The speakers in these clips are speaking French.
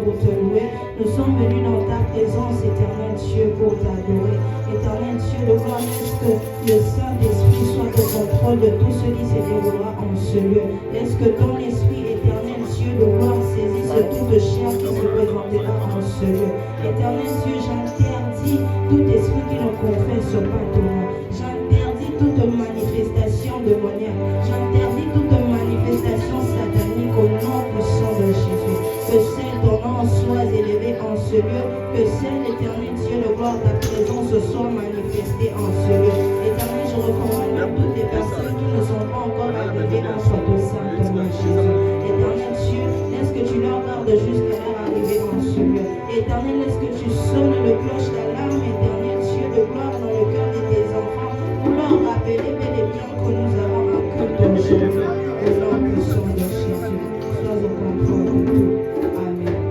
pour te louer. Nous sommes venus dans ta présence, éternel Dieu, pour t'adorer. Éternel Dieu, de gloire, laisse que le Saint-Esprit soit au contrôle de tout ce qui se déroulera en ce lieu. Laisse que ton esprit, éternel Dieu, de gloire, saisisse toute chair qui se présentera en ce lieu. Éternel Dieu, j'interdis tout esprit qui ne confesse pas ton nom. J'interdis toute manifestation démoniaque. J'interdis toute manifestation satanique au nom puissant de Jésus. Que seul ton nom soit élevé en ce lieu. Que seul l'éternel Dieu, de gloire, ta présence soit manifestée en ce lieu. Éternel, je recommande même toutes les personnes qui ne sont pas encore arrivées en soit au Saint-Nom Jésus. Éternel Dieu, laisse que tu leur gardes jusqu'à leur arrivée en ce lieu. Éternel, laisse que tu sonnes le cloche d'alarme, éternel Dieu, de gloire dans le cœur de tes enfants, pour leur rappeler bel et bien que nous avons un culte aujourd'hui. Au nom puissant de Jésus, sois au contrôle de tout. Amen.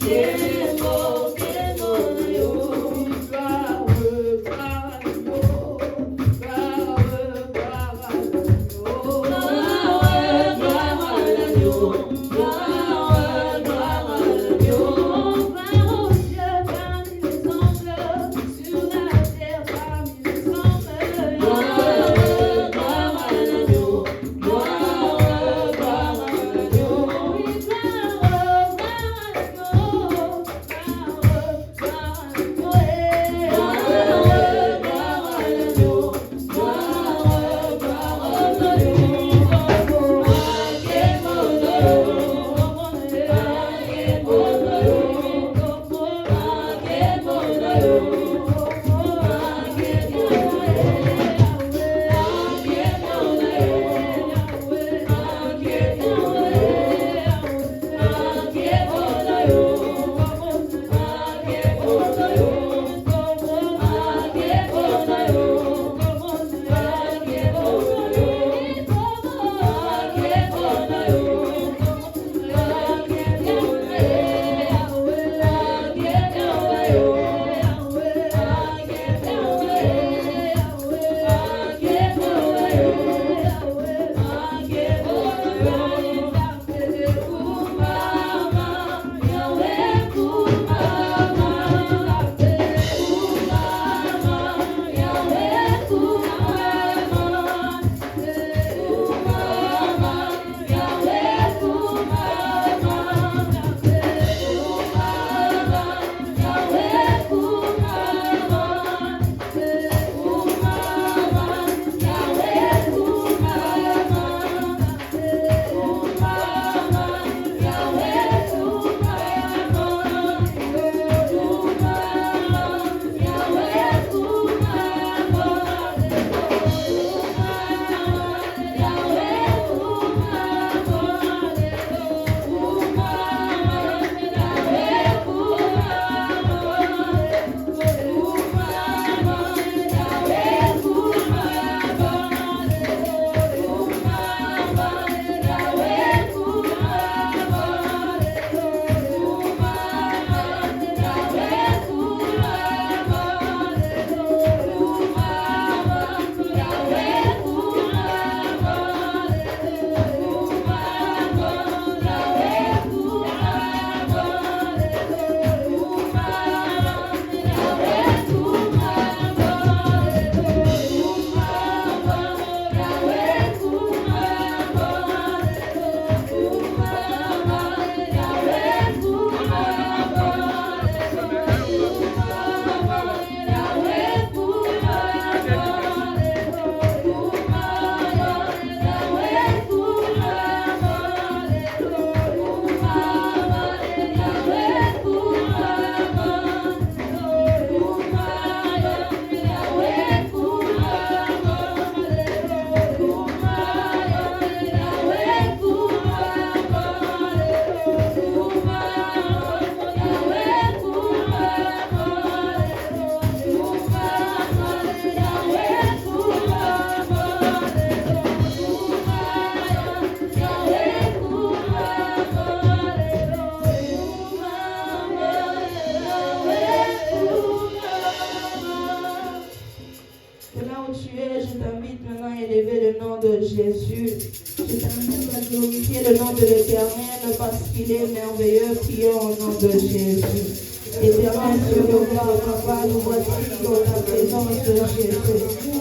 Qué Jésus. Je t'invite à glorifier le nom de l'Éternel parce qu'il est merveilleux. Prions au nom de Jésus. Éternel Dieu de gloire, Papa, nous voici dans ta présence, Jésus.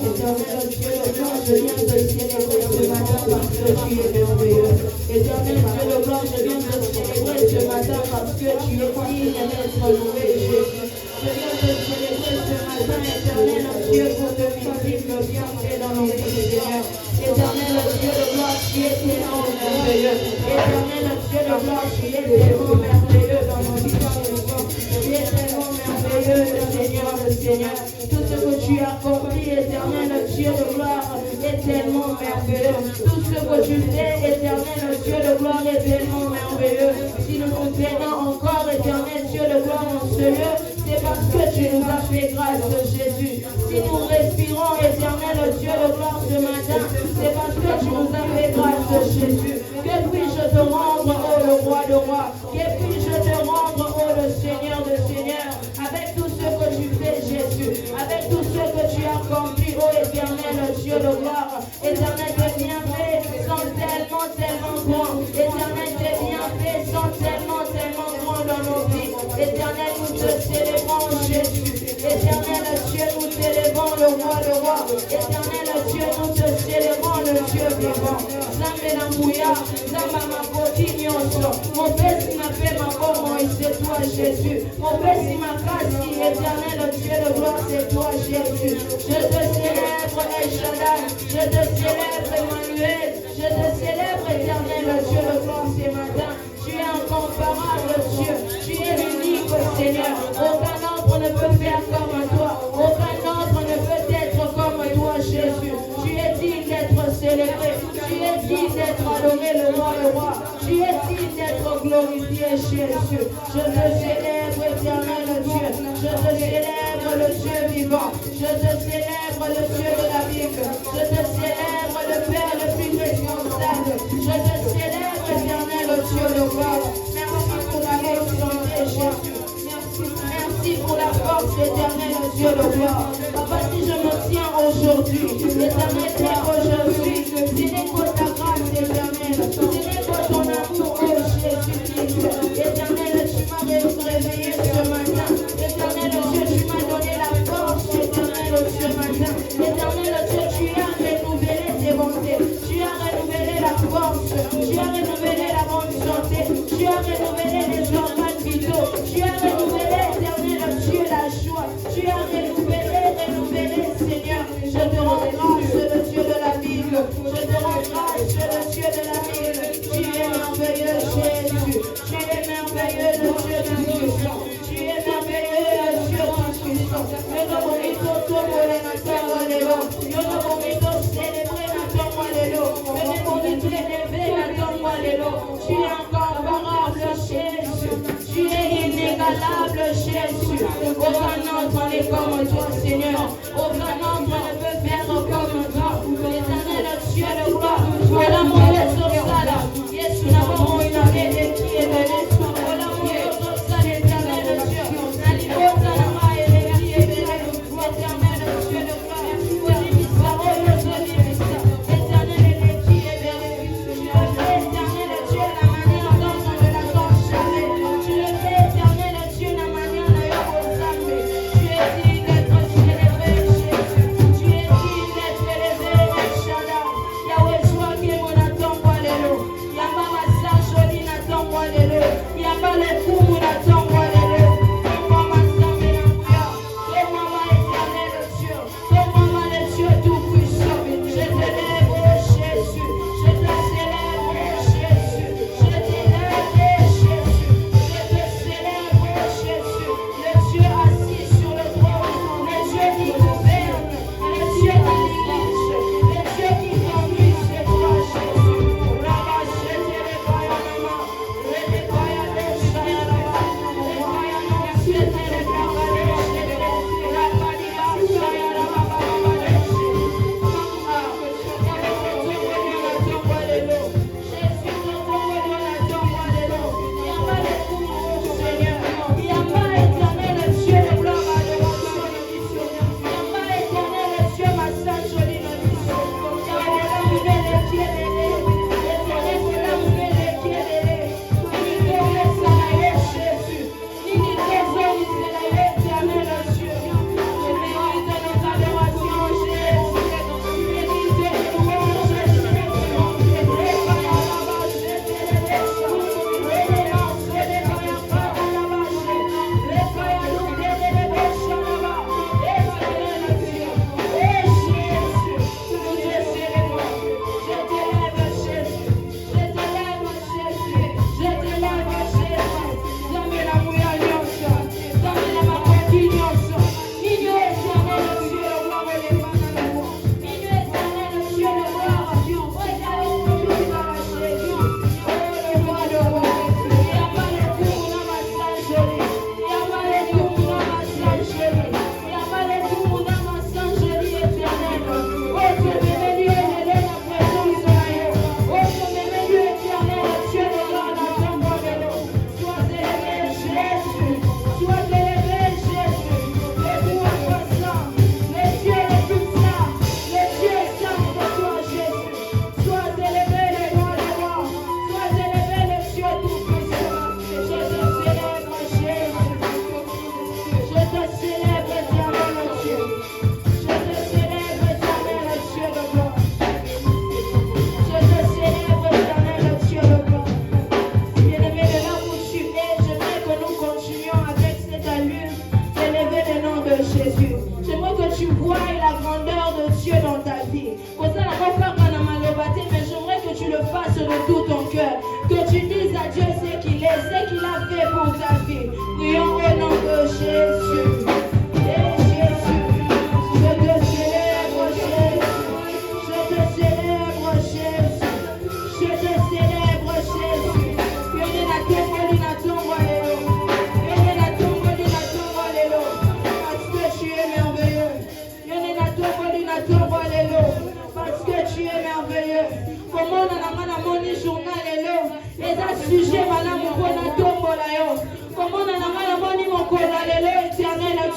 Éternel Dieu de gloire, je viens de célébrer ce matin parce que tu es merveilleux. Éternel Dieu de gloire, je viens de célébrer ce matin parce que tu es digne d'être loué, Jésus. Je viens de célébrer ce matin, éternel Dieu, pour te multiplier le bienfait dans nos vies, Seigneur. Éternel Dieu de gloire, tu es tellement merveilleux. Éternel Dieu de gloire, tu es tellement merveilleux dans nos vies, Seigneur. Tu es tellement merveilleux, le Seigneur, le Seigneur. Tout ce que tu as accompli, éternel Dieu de gloire, est tellement merveilleux. Tout ce que tu fais, éternel Dieu de gloire, est tellement merveilleux. Si nous nous tenons encore, éternel Dieu de gloire, en ce lieu, c'est parce que tu nous as fait grâce, Jésus. Si nous respirons, éternel Dieu de gloire, ce matin, c'est parce que tu nous as fait grâce, Jésus. Que puis-je te rendre, oh le roi de rois? Que puis-je te rendre, oh le Seigneur de seigneurs? Avec tout ce que tu fais, Jésus, avec tout ce que tu as accompli, oh éternel Dieu de gloire, éternel tes bienfaits sont tellement, tellement grands. Éternel tes bienfaits sont tellement, tellement grands dans nos vies. Éternel, nous te célébrons, Jésus. Éternel Dieu, nous célébrons le roi de rois. Éternel Dieu, nous te célébrons le Dieu vivant. Zambela mouya, zamba mapoti nyonso. Mon père qui m'a fait ma bonne, c'est toi Jésus. Mon père qui m'a cassé, éternel Dieu de gloire, c'est toi Jésus. Je te célèbre El Shaddai, je te célèbre Emmanuel, je te célèbre éternel Dieu de gloire ce matin. Tu es incomparable Dieu, tu es unique Seigneur. Aucun autre ne peut faire comme toi, aucun autre ne peut être comme toi Jésus. Tu es digne d'être célébré, tu es digne d'être adoré le roi. Tu es digne d'être glorifié Jésus. Je te célèbre éternel Dieu, je te célèbre le Dieu vivant, je te célèbre le Dieu de la Bible, je te célèbre le Père le plus responsable, je te célèbre éternel Dieu de gloire. Merci pour la santé Jésus. Merci pour la force éternelle, Dieu de gloire. Papa, si je me tiens aujourd'hui, éternel, c'est que je suis. Ce n'est que ta grâce éternelle. Ce n'est que ton amour, oh Jésus-Christ. Éternel, tu m'as réveillé ce matin. Éternel, Dieu, tu m'as donné la force, éternel, ce matin. Éternel, Dieu, tu as renouvelé tes bontés. Tu as renouvelé la force. Tu as renouvelé la bonne santé. Tu as renouvelé les organes vitaux. Tu as renouvelé, éternel Dieu, la joie. Tu as renouvelé, Seigneur. Je te rends grâce, le Dieu de la Bible. Je te rends grâce, le Dieu de la Bible. Tu es merveilleux, Jésus. Tu es merveilleux, le Dieu tout-puissant. Tu es merveilleux, le Dieu tout-puissant. Yo no bonito todo le matamos alelo. Yo no bonito célébrer la tombe alelo. Yo no bonito élever la tombe alelo. Tu es incomparable, Jésus. Tu es inégalable, Jésus. Aucun autre n'est comme toi, Seigneur. Aucun autre ne peut faire comme toi. Éternel Dieu de gloire. Voilà mon Dieu sala. Yesu na bomo inabede qui est venu. Voilà mon Dieu sala, éternel Dieu. Nalikota na maele qui est venu. Éternel Dieu de gloire. Olimisa, olimisa. Éternel qui est venu. Éternel Dieu, la manière dont on de la torche. Tu le fais, éternel Dieu, la manière de la consacrer. Tu es digne d'être célébré, Jésus. Tu es digne d'être élevé, El Shaddai. Yahweh, sois qui est mon attend, Alléluia.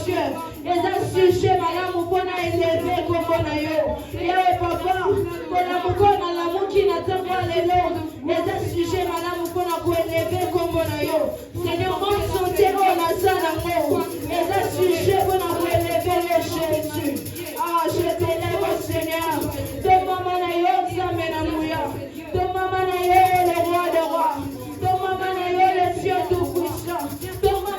Dieu. Les sujets, madame, pour élever comme on a eu. Et papa, pour l'amour qui n'attend pas les lots. Les sujets, madame, pour élever comme on a eu. Seigneur, on santé, on a ça d'amour. Les sujets, pour élever le Jésus. Ah, je t'élève, Seigneur. De maman, de maman, le roi de rois. De maman, le Dieu tout-puissant. De maman,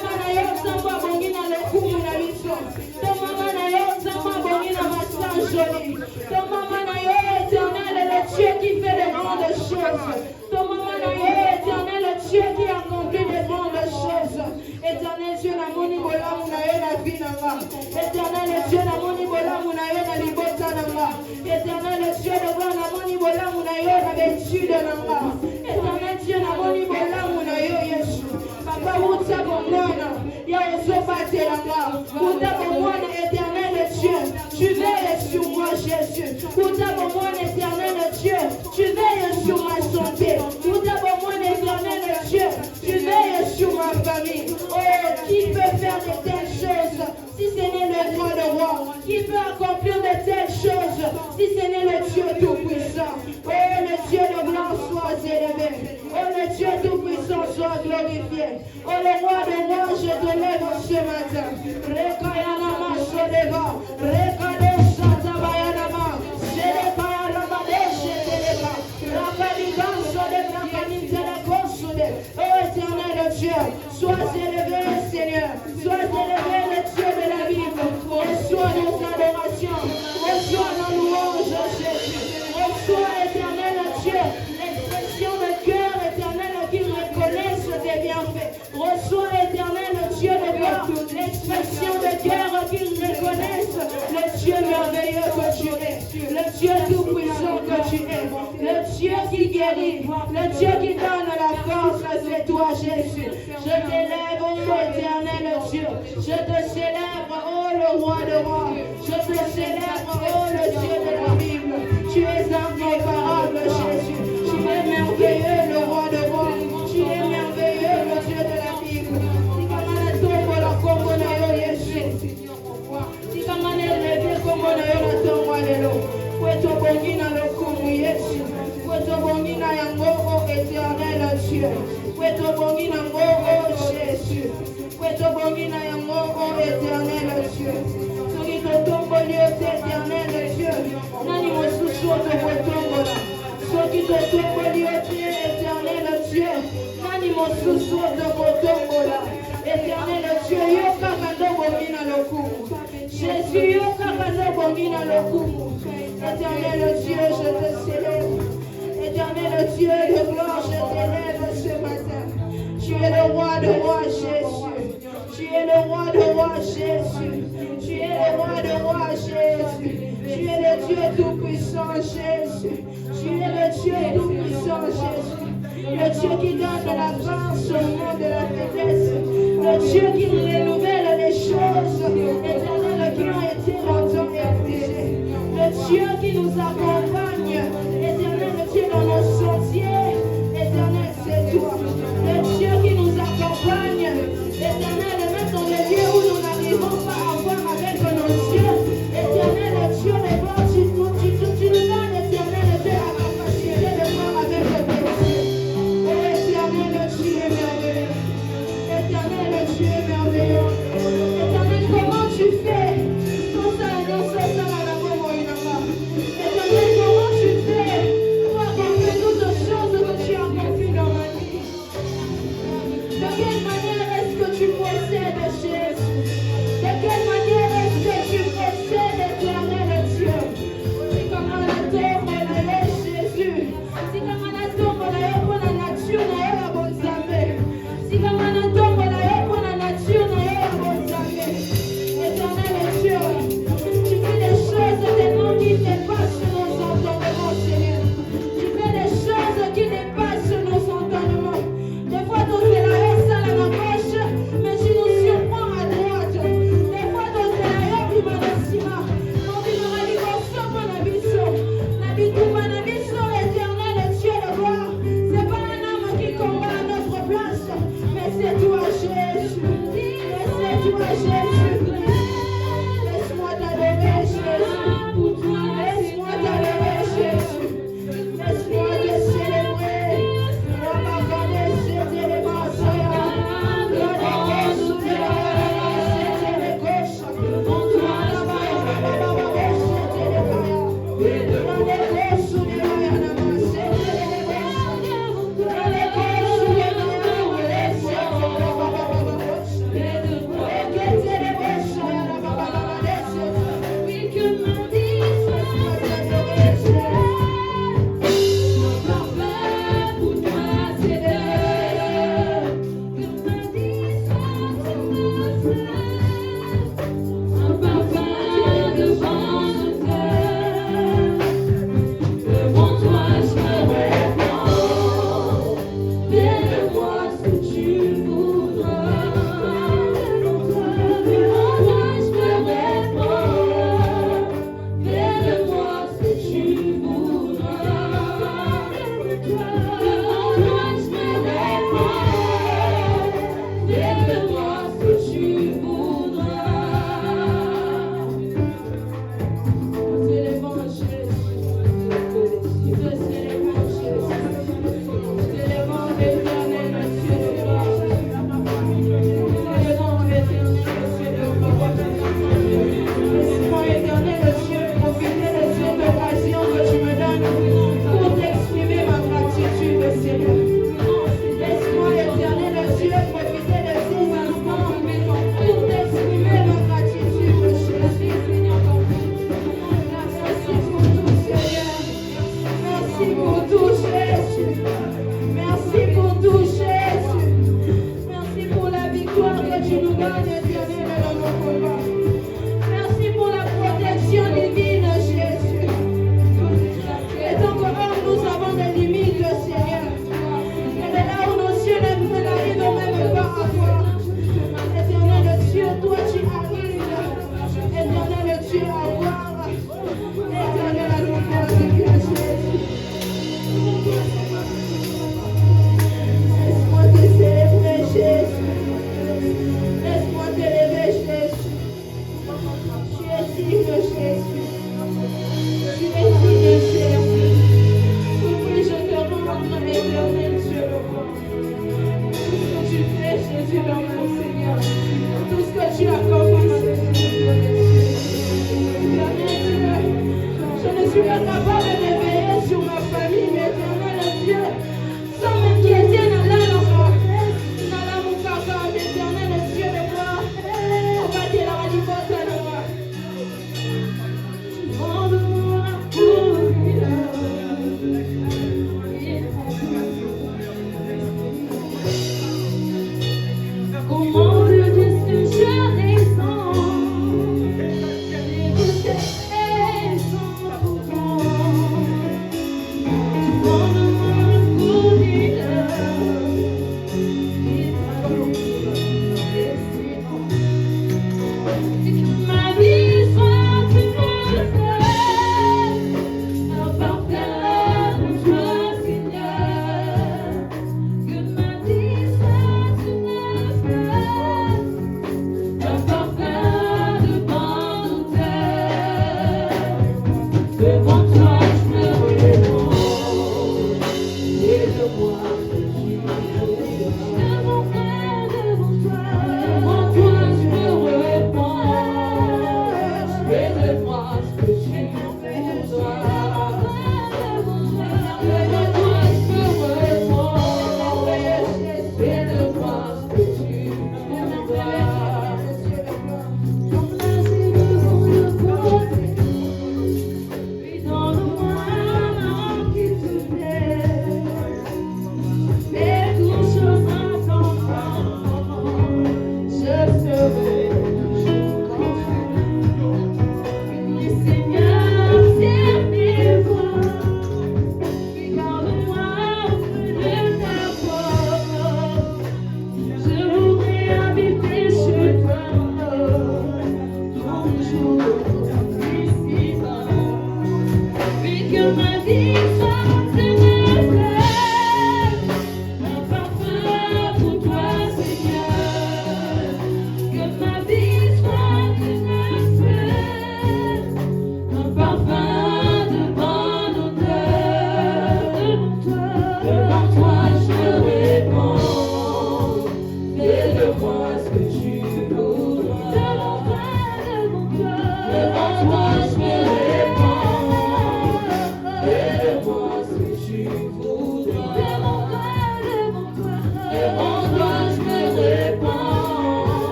Samba Bongina, le coup de la mission. De maman, Samba Bongina, ma sang jolie. De maman, éternel, le Dieu qui fait de grandes choses. De maman, éternel, le Dieu qui accomplit de grandes choses. Éternel Dieu, la moni bola, la vie nanga. Éternel Dieu, la moni bola, la libota nanga. Éternel Dieu, la moni bola, la vertu nanga. Éternel Dieu, la moni bola, Yesu. Papa, où ça bon mona? Ya oso bate nanga. Où ta bon mona, éternel Dieu. Tu veilles sur moi, Jésus. Où ta bon mona, éternel Dieu. Tu veilles sur ma santé. Où ta bon mona, éternel Dieu. Tu veilles sur ma famille. Oh, qui peut faire de telles choses si ce n'est le roi de roi? Qui peut accomplir de telles choses si ce n'est le Dieu tout-puissant? Oh, le Dieu de gloire soit élevé. Oh, le Dieu tout-puissant soit glorifié. Oh, le roi de roi, je te lève ce matin. Rekayanama Shodeva, Rekade Satabayanama, Sedekayanama Desheteleka, Rakadikan Sodeva, Kaniteleko Sode. Oh, éternel Dieu, sois élevé, Seigneur. Sois élevé, le Dieu de la vie. Reçois nos adorations. Reçois nos louanges, Jésus. Reçois, éternel Dieu, l'expression de cœur, éternel, qui reconnaissent tes bienfaits. Reçois, éternel Dieu de gloire, l'expression de cœur qui reconnaissent le Dieu merveilleux que tu es, le Dieu tout-puissant que tu es, le Dieu qui guérit, le Dieu qui donne la force, c'est toi, Jésus. Je t'élève, oh éternel Dieu. Je te célèbre, oh le roi de rois. Je te célèbre, oh le Dieu de la Bible. Tu es incomparable, Jésus. Tu es merveilleux, le roi de rois. Tu es merveilleux, le Dieu de la Bible. Si kamana tombo la kombo na yo Yesu. Si kamana eleve kombo na yo na tombo lelo. Kweto bongi na lokumu Yesu. Kweto bongi na yango, oh éternel Dieu. Kweto bongi na ngo, oh Jésus. Kweto bongi na yango, oh éternel Dieu. Soki totombo lieu éternel Dieu. Nani mosusu tokotombola. Soki totombo lieu éternel Dieu. Nani mosusu tokotombola. Éternel Dieu, yo kaka ndo bongi na lokumu. Jésus, yo kaka ndo bongi na lokumu. Éternel Dieu, je te célèbre. Éternel Dieu de gloire, je t'élève ce matin. Tu es le roi de rois, Jésus. Tu es le roi de rois, Jésus. Tu es le roi de rois, Jésus. Tu es le Dieu tout-puissant, Jésus. Tu es le Dieu tout-puissant, Jésus. Le Dieu qui donne la grâce au monde de la faiblesse. Le Dieu qui renouvelle les choses, éternel, qui ont été longtemps négligées. Le Dieu qui nous accompagne, éternel Dieu, dans nos sentiers. Éternel, c'est toi. Le Dieu qui nous accompagne, éternel, même dans les lieux où nous n'arrivons pas à voir avec nos yeux. Éternel Dieu, les bords, tu nous donnes, éternel Dieu, la capacité de voir avec nos yeux. Oh, éternel Dieu est merveilleux. Éternel Dieu est merveilleux. Éternel, comment tu fais? Tout ça, non, ça, la bombe, éternel, comment tu fais? Toi, qu'on fait toutes les choses que tu as accompli dans ma vie. De quelle manière est-ce que tu possèdes Jésus? De quelle manière est-ce que tu possèdes éternel Dieu? C'est comme la tombe de Jésus. C'est comme la tombe pour la nature, la bonne savée. C'est comme la tombe pour la nature, la bonne savée. Éternel Dieu, tu fais des choses tellement qui dépassent nos entendements, Seigneur. Tu fais des choses qui dépassent nos entendements. Des fois, tu fais la reste à la gauche, mais tu nous surprends à droite. Des fois, tu fais la reste qui va dans le ciment. On dit, on va dire, on sort pour la vision. La vision, éternel Dieu de gloire. C'est pas un homme qui combat à notre place, mais c'est toi, Jésus. Mais c'est toi, Jésus.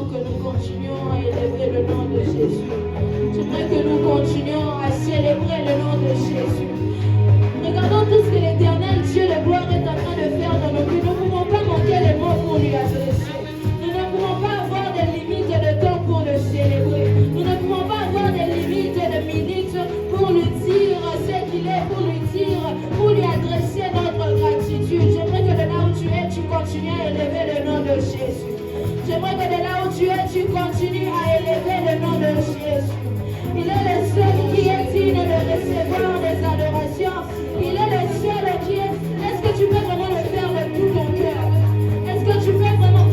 vraiment que nous continuions à élever le nom de Jésus. J'aimerais que nous continuions à célébrer le nom de Jésus. Regardons tout ce que l'Éternel Dieu de gloire est en train de faire dans nos vies. Nous ne pouvons pas manquer les mots pour lui adresser. Nous ne pouvons pas avoir des limites de temps pour le célébrer. Nous ne pouvons pas avoir des limites de minutes pour lui dire ce qu'il est, pour lui adresser notre gratitude. J'aimerais que de là où tu es, tu continues à élever le nom de Jésus. J'aimerais que de là où tu es, tu continues à élever le nom de Jésus. Il est le seul qui est digne de recevoir des adorations. Il est le seul qui est. Est-ce que tu peux vraiment le faire de tout ton cœur? Est-ce que tu peux vraiment.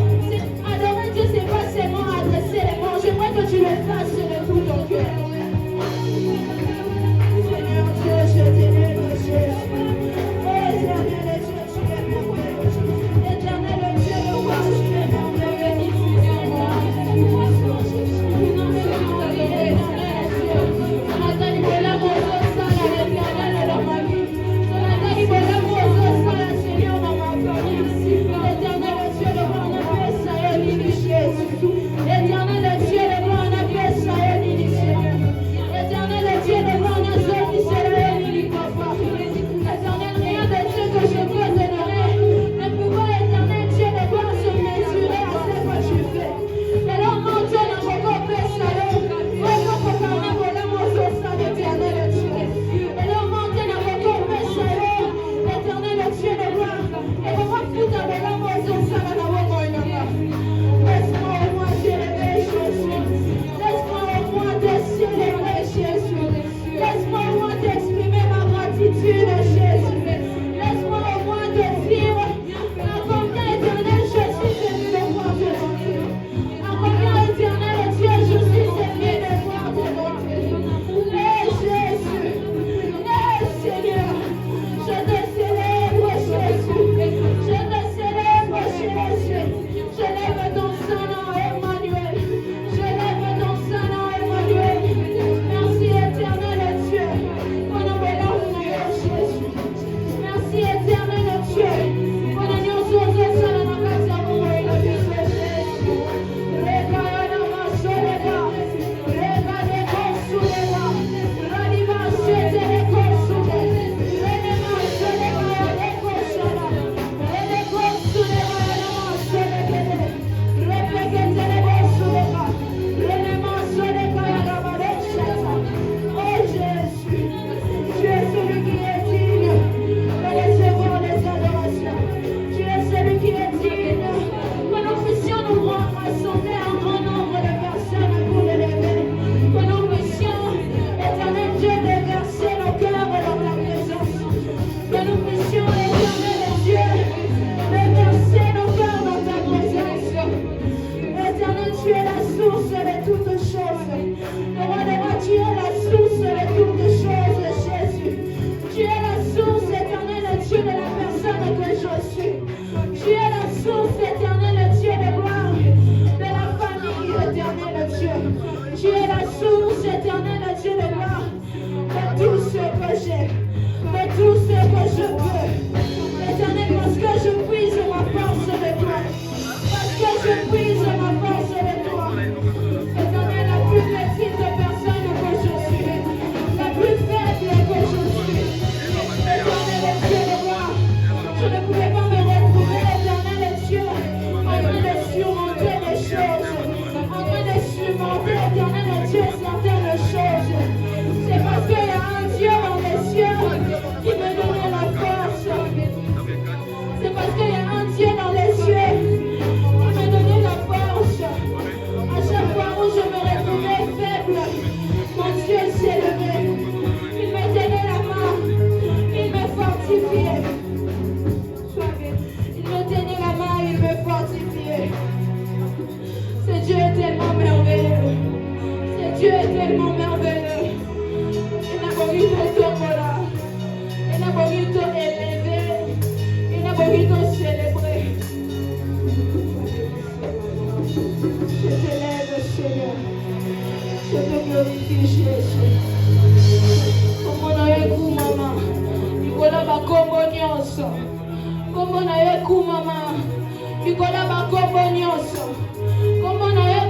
Adorer Dieu, c'est pas seulement adresser les mots. J'aimerais que tu le fasses de tout ton cœur. Seigneur Dieu, je t'élève, Jésus. Oh, éternel Dieu, tu es merveilleux. Éternel Dieu, le roi, tu es merveilleux. Kombo na ye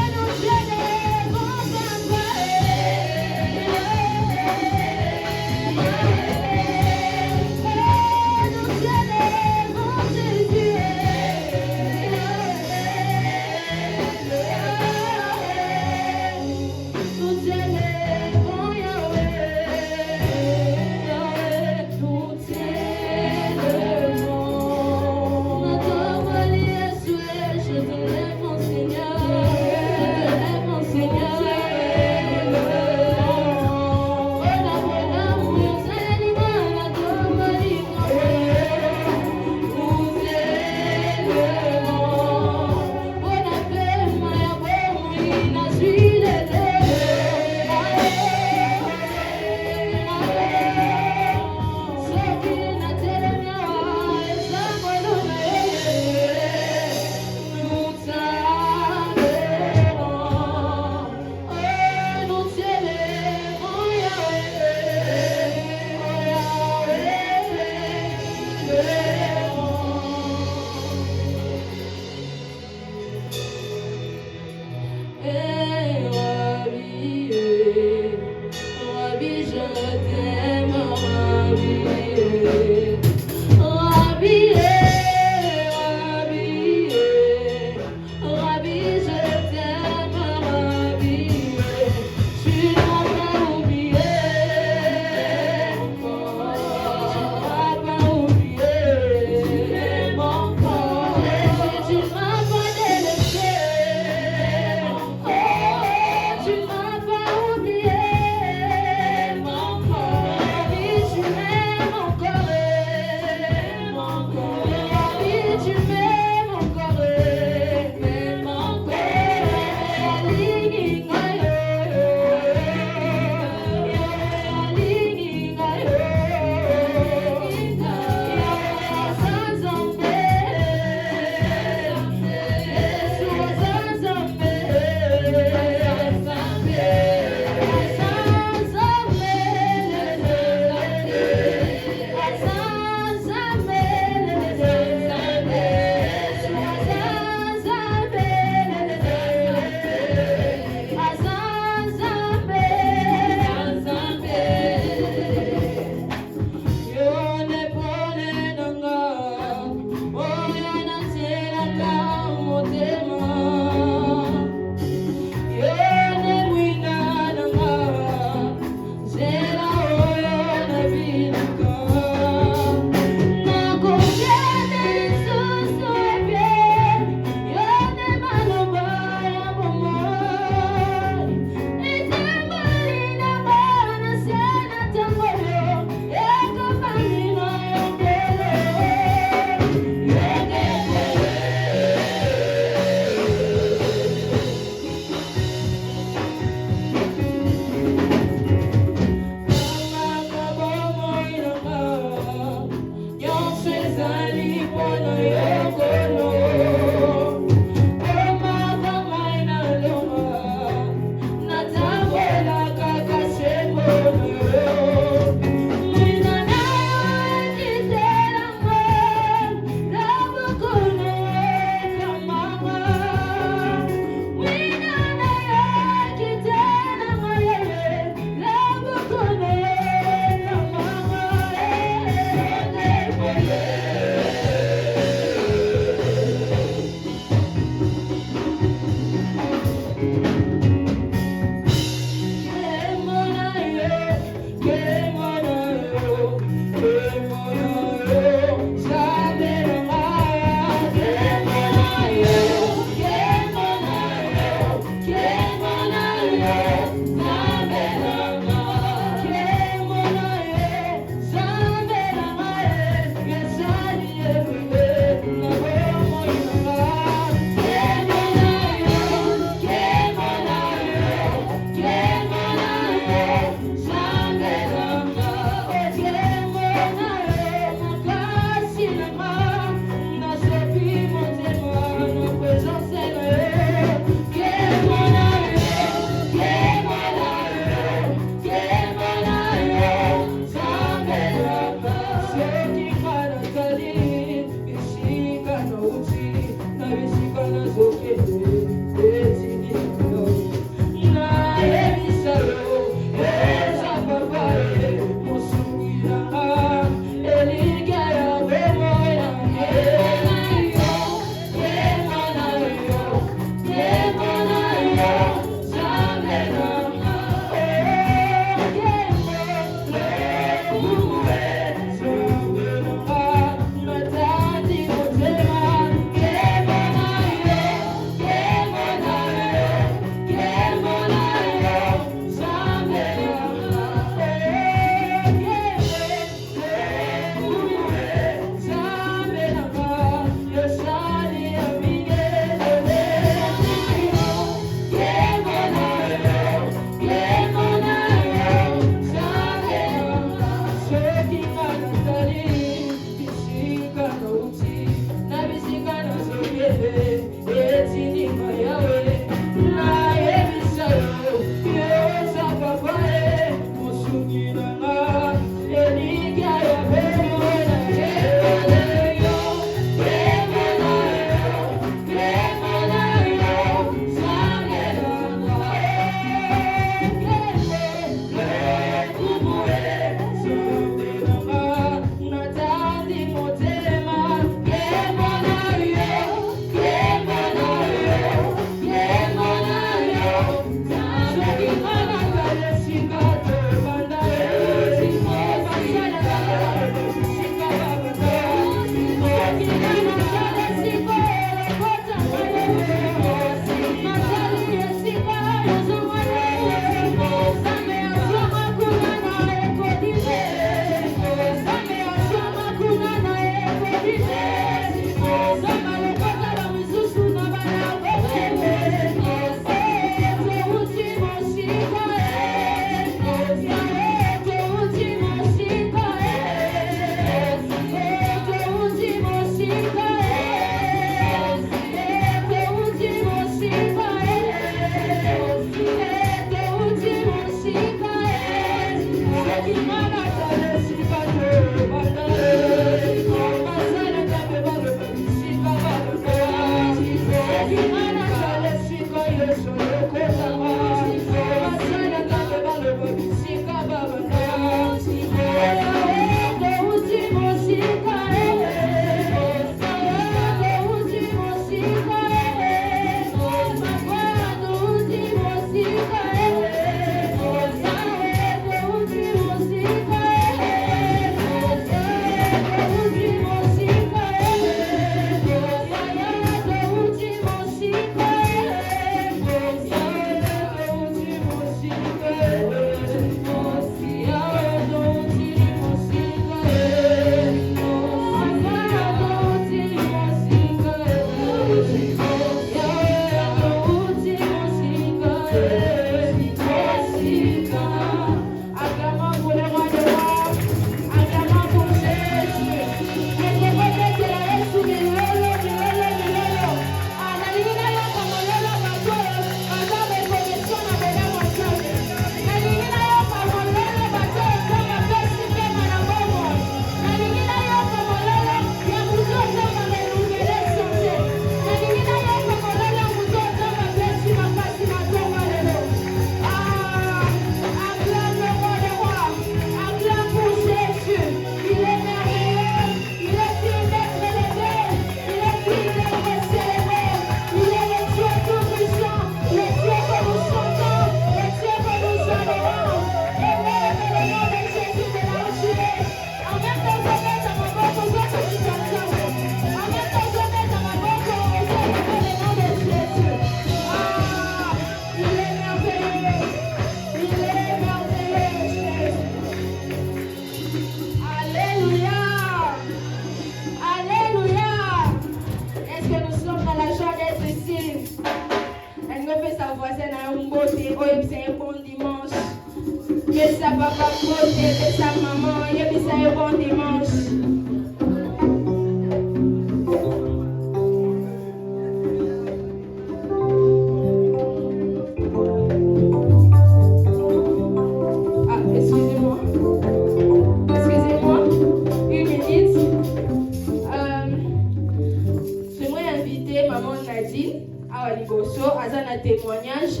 témoignage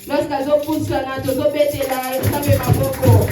lorsqu'elles ont poussé la tozo bête là, ça me m'a beaucoup.